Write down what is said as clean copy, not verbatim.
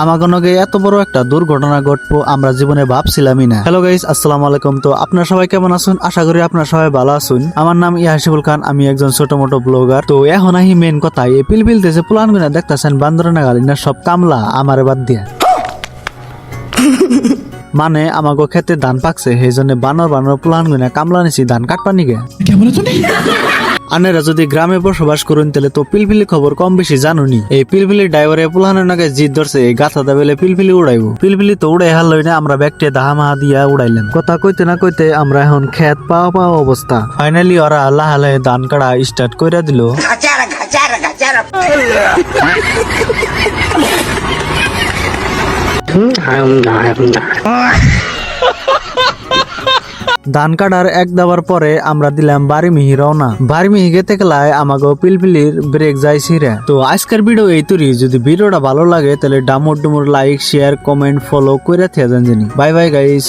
আমাকে নগে এত বড় একটা দুর্ঘটনা ঘটবো আমরা জীবনে ভাবছিলামই না। হ্যালো গাইস, আসসালামু আলাইকুম। তো আপনারা সবাই কেমন আছেন? আশা করি আপনারা সবাই ভালো আছেন। আমার নাম ইয়াসিফুল খান, আমি একজন ছোট মোটো ব্লগার। তো এখন আহি মেন কথা, এই পিলপিল দেশে প্লান গুনা দেখতেছেন বান্দরনা গালিনা সব কামলা আমারে বাদ দিয়া। মানে আমাকে খেতে ধান পাকছে, সেই জন্য বানর প্লান গুনা কামলা নিছি ধান কাটপা নিগে। আনেরা যদি গ্রামে বসবাস করুন তাহলে তো পিলপিলি খবর কম বেশি জানুনি। এই পিলপিলি ড্রাইভারে পুলানের নাকি জিদ ধরছে, এই গাছা দাবেলে পিলপিলি উড়াইবো। পিলপিলি তো উড়াই হারলই না, আমরা ব্যাগটে দাহা মাহা দিয়া উড়াইলাম। কথা কইতে না কইতে আমরা এখন খেত পাওয়া অবস্থা। ফাইনালি ওরা লাহালে ধান কাটা স্টার্ট কইরা দিল। ধান কাটার এক দাবার পরে আমরা দিলাম বাড়ি মিহি রওনা। বাড়ি মিহি গেতে গেলায় আমাকে পিলপিলির ব্রেক যাইছিরা। তো আজকের ভিডিও এই তুরি। যদি ভিডিওটা ভালো লাগে তাহলে ডামুর ডুমুর লাইক শেয়ার কমেন্ট ফলো করে থেকে জানি। Bye bye guys.